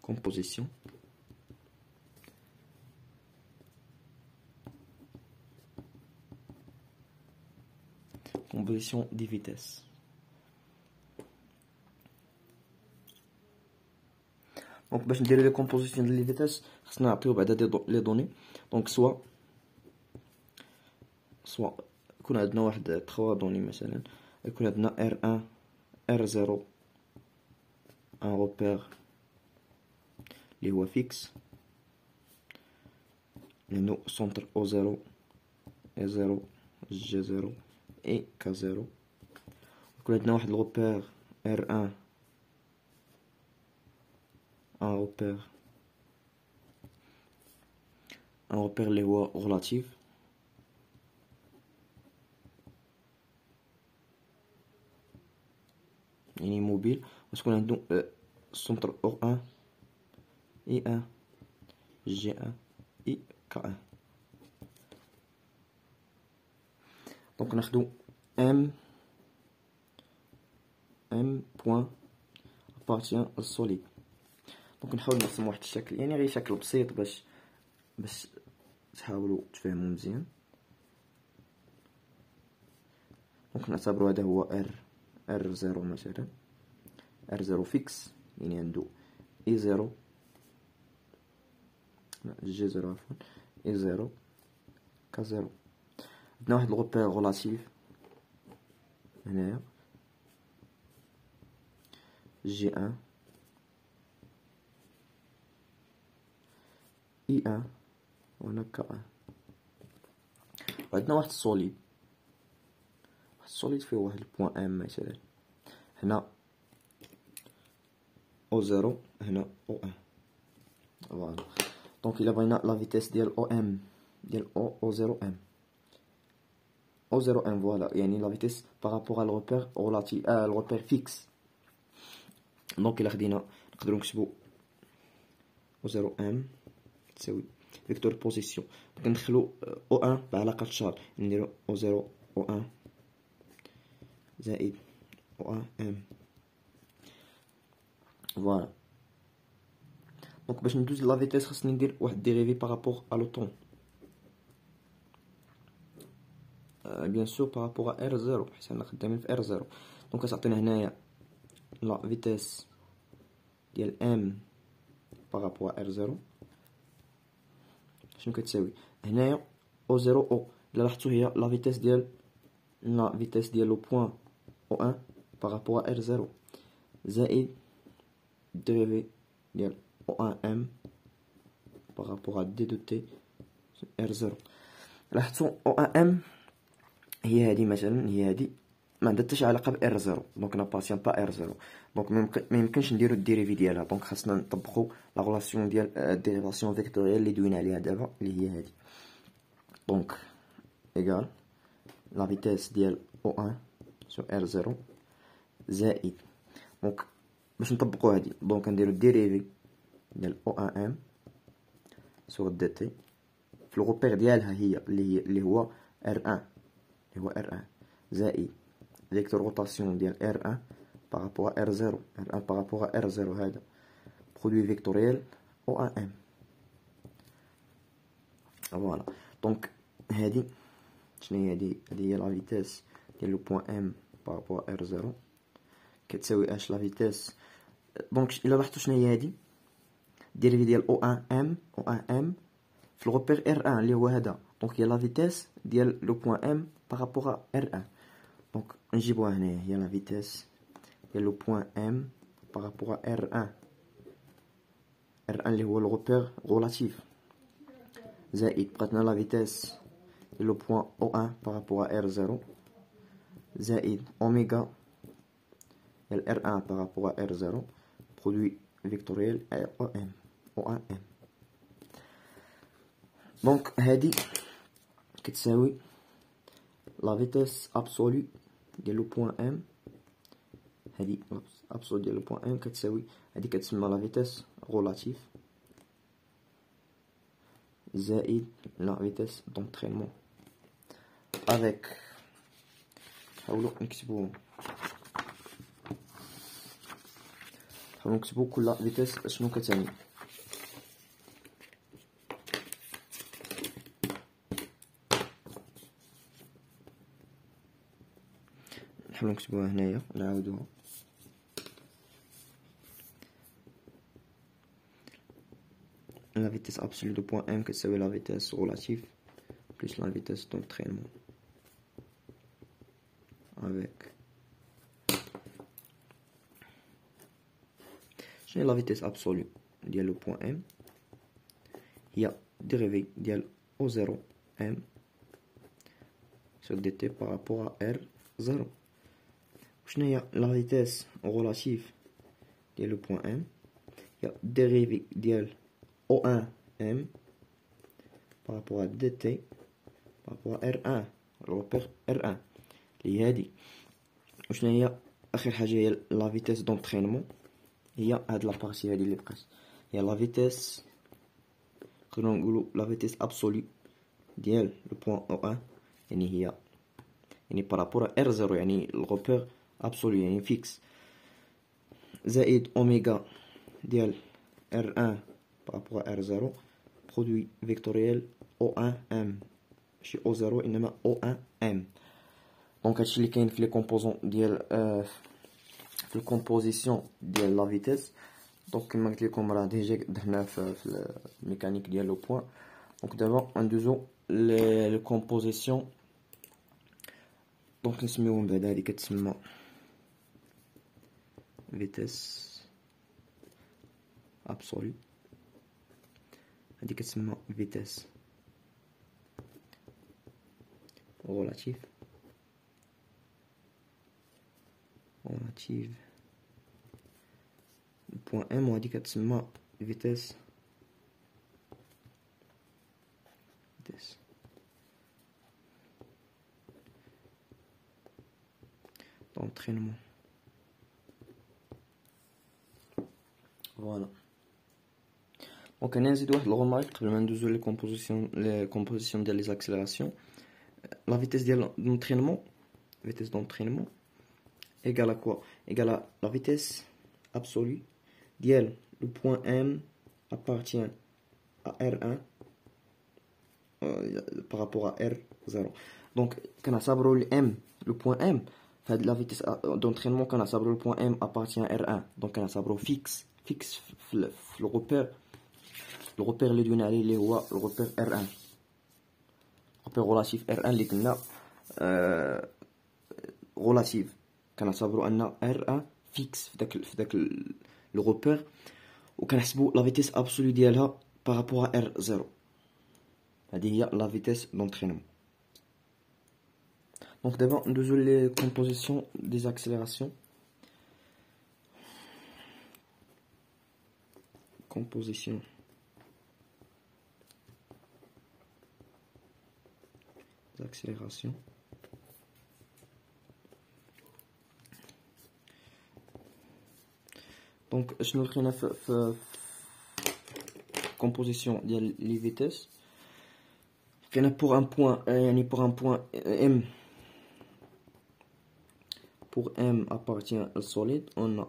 composition. Composition des vitesses. Donc باش نديرو لي كومبوزيسيون ديال لي فيتاس خصنا نعطيو بعدا لي دوني. دونك سوا يكون عندنا واحد 3 دوني مثلا، يكون عندنا R1 R0 ان روبير اللي هو فيكس لأنو سونتر O0 E0 G0 et K0. يكون عندنا واحد الروبير R1 un repère اللي هو relatif يعني موبيل، وتكون عنده سنتر O1 I1 G1 et K1. دونك ناخدو M point appartient au solide. دونك نحاول نرسم واحد الشكل، يعني غير شكل بسيط باش تحاولوا تفهموا مزيان. دونك نعتبرو هذا هو R0 مثلا، R0 فيكس يعني عنده E0 G0 عفوا E0 K0. عندنا واحد الغوبير غولاتيف هنايا G1 I1 وهنا K1. وعندنا واحد السوليد فيه واحد البوان ام مثلا، هنا O0 هنا O1. فوالا دونك الا بغينا لا فيتيس ديال OM ديال O0M فوالا، يعني لا فيتيس بارابور على الروبير غولاتيف الروبير فيكس. دونك الا خدينا نقدرو نكتبو O0M تساوي فيكتور بوزيسيون. دونك ندخلو O1 بعلاقة شار، نديرو O0 O1 زائد O1M. فوالا دونك باش ندوز لا فيتيس خاصني ندير واحد ديريفي بارابور ا لو طون، بيان سور بارابور ا R0 حيت حنا خدامين في R0. دونك كتعطينا هنايا لا فيتيس ديال M بارابور ا R0 شنو كتساوي هنايا O0 O. الا لاحظتو هي لا فيتيس ديال لو بوين O1 بارابور ا R0 زائد dérivé ديال O1M بارابور ا دي دو تي R0. لاحظتو O1M هي هادي مثلا، هي هادي ما عندها حتى شي علاقه ب R0، دونك ناباسيون با R0. دونك ما يمكنش نديرو الديريفي ديالها. دونك خاصنا نطبقو لا غولاسيون ديال الديريفاسيون فيكتوريال اللي دوينا عليها دابا اللي هي هادي. دونك ايغال لا فيتيس ديال O1 سو R0 زائد، دونك باش نطبقو هادي دونك نديرو الديريفي ديال O1M سو دي تي في الغوبير ديالها هي اللي هو R1 زائد فيكتور روتاسيون ديال R1 بارابور R0 بارابور R0 هذا برودوي فيكتوريال O1M. فوالا دونك هادي شنو هي هادي هي لا فيتيس ديال لو بوين M بارابور R0 كتساوي اش لا فيتيس. دونك الا لاحظتو شنو هي هادي ديريفي ديال O1M في الغوبير R1 اللي هو هذا، دونك هي لا فيتيس ديال لو بوين M بارابور R1. دونك نجيبوها هنايا هي لا فيتيس ديال لو بوين M بارابور R1 اللي هو الغوبير غولاتيف زائد بقاتنا لا فيتيس ديال لو بوين O1 بارابور R0 زائد اوميغا ديال R1 بارابور R0 برودوي فيكتوريال O1M. دونك هادي كتساوي لا فيتيس ابسولو ديال لو بوين M، هادي ابسولو ديال لو بوين M كتساوي هادي كتسمى لا فيتيس غولاتيف زائد لا فيتيس دونترينمون افيك. نحاولو نكتبو كل فيتيس شنو كتعني. نحاولو نكتبوها هنايا نعاودوها. La vitesse absolue de point M كتساوي la vitesse relative plus la vitesse d'entraînement avec شنو هي la vitesse absolue ديال le point M. هي dérivée ديال O0 M sur dt par rapport à R0. شنو هي la vitesse relative ديال le point M. هي dérivée ديال O1 M par rapport à dt par rapport à R1 le repère R1 اللي هي هادي. وشنو هي اخر حاجه هي لا فيتيس دونطرينمون. هي هاد لابارتي هادي اللي بقات هي لا فيتيس نقدروا نقولوا لا فيتيس ابسولو ديال لو بوين O1 يعني هي يعني بارابور R0 يعني الغوبير ابسولو يعني فيكس زائد اوميغا ديال R1 par rapport à R0 produit vectoriel O1M ماشي O0 انما O1M. دونك هادشي اللي كاين في لي كومبوزون ديال في الكومبوزيسيون ديال لا فيتيس. دونك كما قلت لكم راه ديجا درنا في الميكانيك ديال لو بوين. دونك دابا ندوزو لي كومبوزيسيون. دونك نسميوهم بعدا هادي كتسمى فيتيس ابسولو هادي كتسمى فيتيس relative point M وهادي كتسمى فيتيس d'entraînement. Voilà. دونك هنا نزيد واحد الغومارك قبل ما ندوزو لي كومبوزيسيون ديال لي زاكسيليراسيون. لا فيتيس ديال d'entraînement égale à quoi? Égale à la vitesse absolue ديال le point M appartient à R1 par rapport à R0. Donc كنعتبروا M le point M فهاد la vitesse d'entraînement كنعتبروا le point M appartient à R1 donc كنعتبروا fixe في le repère اللي دوينا عليه اللي هو le repère R1 repère relatif R1 اللي قلنا relative كنعتبروا ان R1 فيكس في داك لو روبير وكنحسبوا لا فيتيس ابسولو ديالها بارابور ا R0. هذه هي لا فيتيس دونطرينمون. دونك دابا ندوزو لي كومبوزيسيون دي زاكسيليراسيون. كومبوزيسيون زاكسيليراسيون. دونك شنو لقينا في composition ديال لي فيتيس. لقينا pour un point يعني pour un point M pour M appartient au solide on a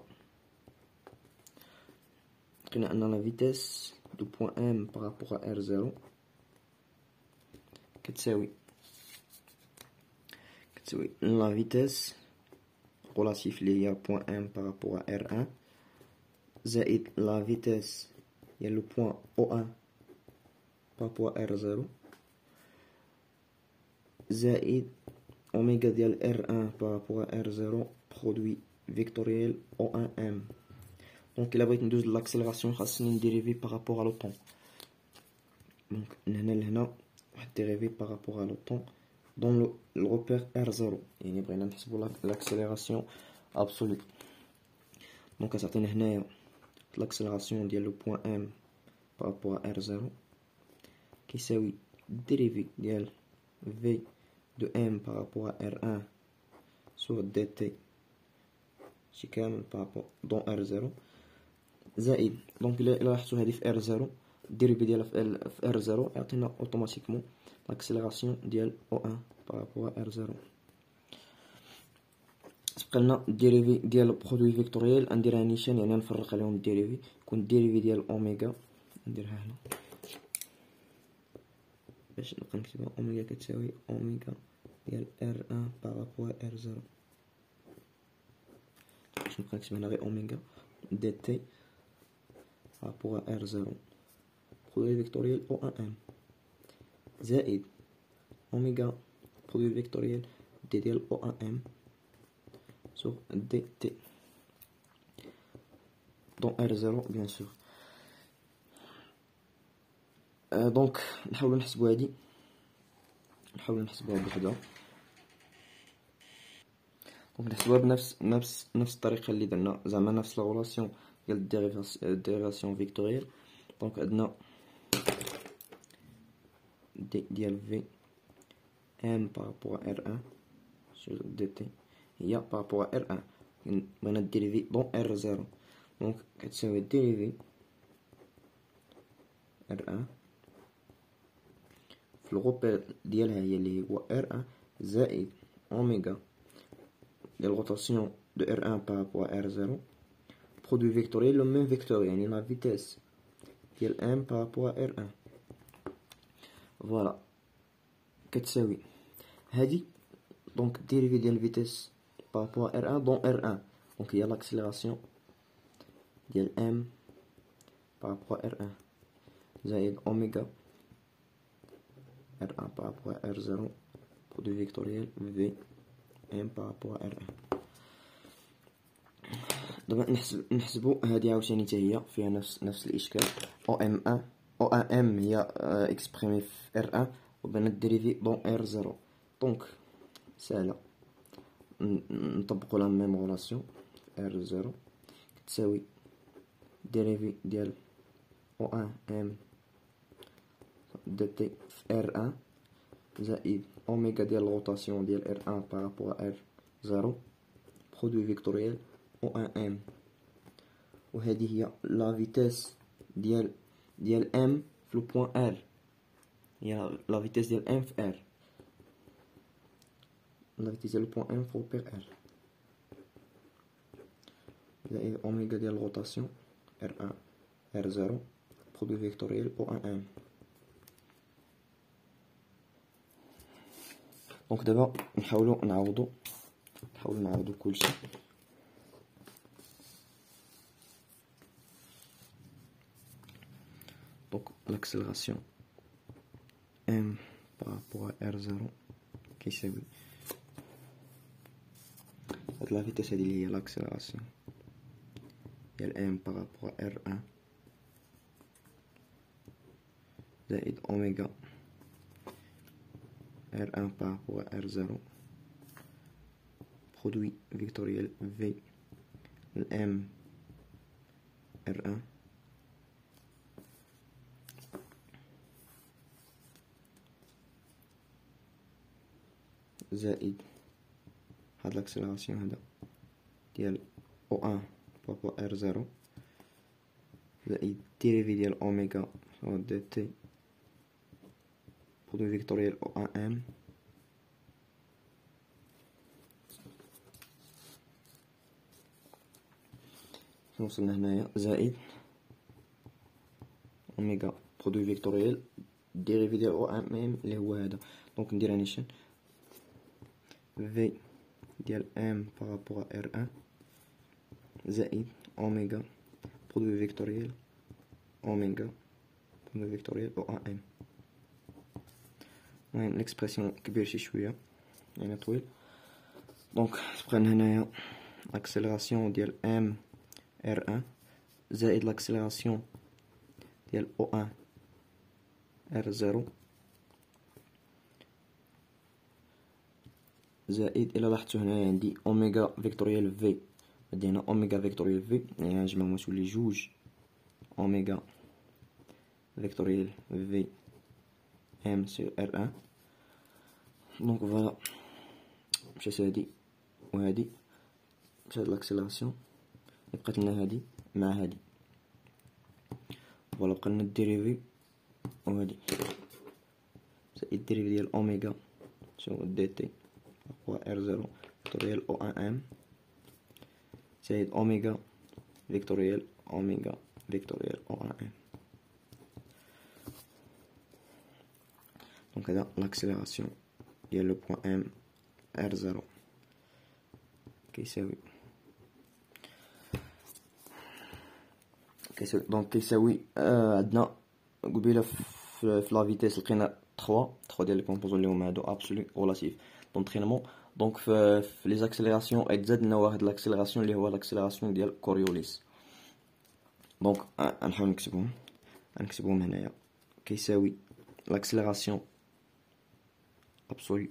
لقينا ان la vitesse du point M par rapport à R0 كتساوي la vitesse relative اللي هي point M par rapport à R1 زائد la vitesse il y a le point O1 par rapport à R0 زائد oméga ديال R1 par rapport à R0 produit vectoriel O1M. Donc il a besoin de l'accélération خاصني dérivé par rapport à le temps. Donc هنا لهنا واحد dérivé par rapport à le temps dans le repère R0 يعني بغينا نحسبوا l'accélération absolue. Donc كتعطينا هنايا l'accélération ديال le point M par rapport à R0 كيساوي dérivé ديال V de M par rapport à R1 sur dt شي كامل par rapport dans R0 زائد دونك إلا لاحظتو هادي في R0 dérivé ديالها في R0 يعطينا اوتوماتيكمون l'accélération ديال O1 par rapport à R0. تبقى لنا الديريفي ديال برودوي فيكتوريال، نديرها نيشان يعني نفرق عليهم الديريفي. يكون الديريفي ديال اوميغا، نديرها هنا باش نبقى نكتبها. اوميغا كتساوي اوميغا ديال ار ان بارابوا ار زيرو، باش نبقى نكتب هنا غير اوميغا دي تي بارابوا ار زيرو برودوي فيكتوريال او ان ام زائد اوميغا برودوي فيكتوريال دي ديال او ان ام sur dt dans R0 bien sûr. دونك نحاولو نحسبو هادي، نحاولو نحسبوها بوحدها. دونك نحسبوها بنفس الطريقة اللي درنا، زعما نفس لا غولاسيون ديال الديريفاسيون فيكتوريال. دونك عندنا دي ديال في ام بارابور ار ان sur dt هي بارابور ار ان، بغينا ديريفي دون ار زيرو. دونك كتساوي ديريفي ار ان في الغوبير ديالها هي اللي هو ار ان زائد اوميغا ديال روتاسيون دو ار ان بارابور ار زيرو برودوي فيكتوريال لو ميم فيكتور يعني لا فيتيس ديال ام بارابور ار ان. فوالا كتساوي هادي دونك ديريفي ديال فيتيس بارابور ار ان دون ار ان، دونك هي لاكسيليراسيون ديال ام بارابور ار ان زائد اوميغا ار ان بارابور ار زيرو برودوي فيكتوريال في ام بارابور ار ان. دابا نحسبو هادي عاوتاني حتى هي فيها نفس الاشكال. او ام ان او ان ام هي اكسبريمي في ار ان وبغينا ديريفي دون ار زيرو. دونك سهله نطبقو لا ميم غولاسيون ار زيرو كتساوي ديريفي ديال او ان ام دي تي في ار ان زائد اوميغا ديال الروتاسيون ديال ار ان بارابور ار زيرو برودوي فيكتوريال او ان ام، وهذه هي لا فيتيس ديال ام في لو بوين ار، هي لا فيتيس ديال ام في ار، لا فيتيس ديال البوين ام في روبير ار زائد اوميغا ديال الروتاسيون ار ان ار زيرو برودوي فيكتوريال او ان ام. دونك دابا نحاولو نعوضو كلشي. دونك l'accélération m par rapport à r0 كيساوي هاد لا فيتيس هادي اللي هي l'accélération ديال m par rapport à r1 زائد اوميغا r1 par rapport à r0 produit vectoriel v m r1 زائد هاد لاكسيليراسيون هذا ديال او1 بابا ار زيرو زائد ديريفي ديال اوميغا دي تي برودوي فيكتوريال او ان ام وصلنا هنايا زائد اوميغا برودوي فيكتوريال ديريفي ديال او ان ام اللي هو هذا. دونك ندير نيشان في ديال ام بارابور ار ان زائد اوميغا برودوي فيكتوريال اوميغا برودوي فيكتوريال او ان ام. المهم ليكسبرسيون كبير شي شويه يعني طويل. دونك تبقى هنايا لاكسيليراسيون ديال ام ار ان زائد لاكسيليراسيون ديال او ان ار زيرو زائد الى لاحظتو هنايا عندي اوميغا فيكتوريال في، عندي هنا اوميغا فيكتوريال في يعني نجمعهم تولي جوج اوميغا فيكتوريال في ام سور ار ان. دونك فوالا مشات هادي وهادي مشات لاكسيليراسيون بقات لنا هادي مع هادي. فوالا بقى لنا الديريفي وهادي زائد الديريفي ديال اوميغا سور دي تي هو ار زيرو فيكتوريال او ان ام زائد أوميغا فيكتوريال أوميغا فيكتوريال أو أن إم. دونك هذا لاكسيليراسيون ديال لو بوان إم R 0 كيساوي دونك كيساوي عندنا قبيله في لا فيتيس لقينا 3 ديال لي كومبوزون اللي هما هادو ابسولو ريلاتيف دونترينمون. دونك في لي زاكسيليراسيون يتزاد لنا واحد لاكسيليراسيون اللي هو لاكسيليراسيون ديال كوريوليس. دونك نحاول نكتبهم هنايا. كيساوي لاكسيليراسيون ابسولو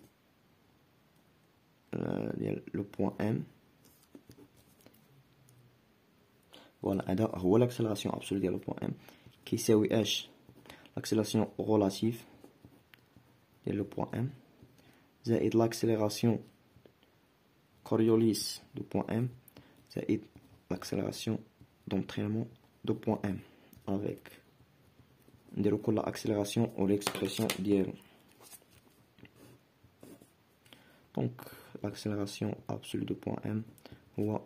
ديال لو بوان ام. فوالا هذا هو لاكسيليراسيون ابسولو ديال لو بوان ام كيساوي اش l'accélération relative de le point M زائد l'accélération Coriolis du point M زائد l'accélération d'entraînement du point M avec نديرو كل accélération ou l'expression ديالو. Donc l'accélération absolue du point M هو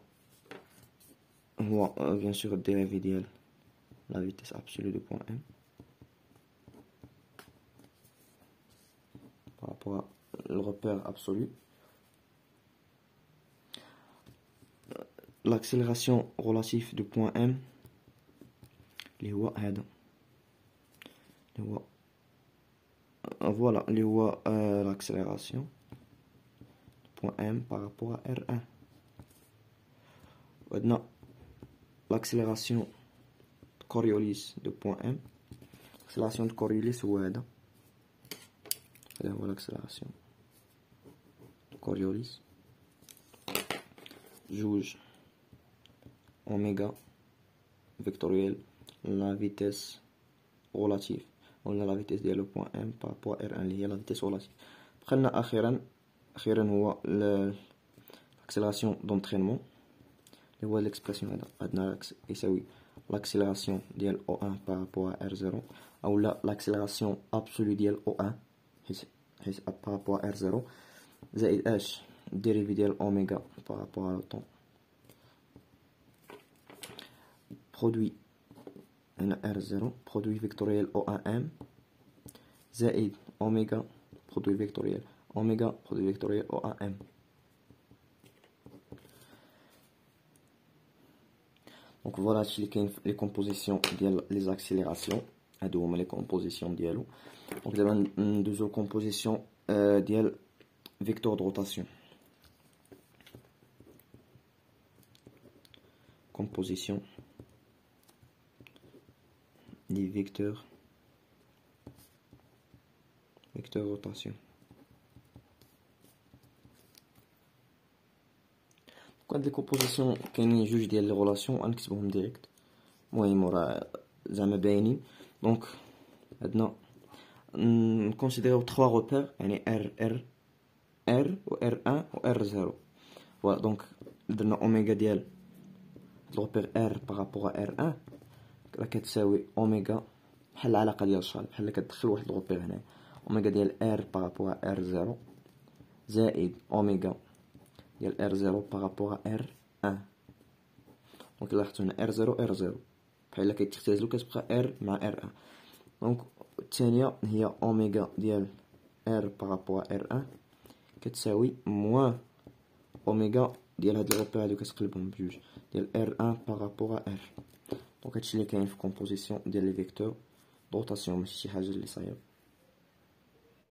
bien sûr le dérivé ديال la vitesse absolue du point M par rapport à le repère absolu. L'accélération relative du point M اللي هو هذا اللي هو voilà اللي هو l'accélération du point M par rapport à R1. وعندنا l'accélération de Coriolis du point M. L'accélération de Coriolis هو هذا هو l'accélération Coriolis جوج أوميغا فيكتوريال la vitesse relative ولا la vitesse ديال لو بوان M par rapport à R1 اللي هي la vitesse relative. بقينا أخيرا هو l'accélération d'entraînement اللي هو l'expression هذا عندنا يساوي l'accélération ديال O1 par rapport à R0 أو لا l'accélération absolue ديال O1 حيث par rapport à R0 زائد H dérivé ديال أوميغا par rapport à le temps produit هنا R0 produit vectoriel O1M زائد أوميغا produit vectoriel أوميغا produit vectoriel O1M. Donc voilà هادشي اللي كاين في لي كومبوزيسيون ديال لي زاكسيليراسيون هادو هما لي كومبوزيسيون ديالو. دونك دابا ندوزو كومبوزيسيون ديال فيكتور دو روتاسيون. Composition des vecteurs rotation. كانت لي كومبوزيسيون كاينين جوج ديال لي ريلاسيون غنكتبهم ديريكت المهم راه زعما باينين. دونك عندنا نكونسيديرو 3 روبير يعني R و R1 و R0. فوالا دونك درنا اوميغا ديال الروبير R بارابور ا R1 راه كتساوي اوميغا بحال العلاقه ديال الشارب بحال كتدخل واحد الروبير هنا اوميغا ديال R بارابور ا R0 زائد اوميغا ديال R0 بارابور ا R1. دونك لاحظتوا هنا R0 بحال كيتختزلو كتبقى R مع R1. دونك الثانيه هي اوميغا ديال R بارابور ا R1 كتساوي موان اوميغا ديال هاد الروبير هادو كتقلبهم بجوج ديال R1 بارابور ا R. دونك هادشي اللي كاين في كومبوزيسيون ديال لي فيكتور روتاسيون ماشي شي حاجه اللي صعيبه.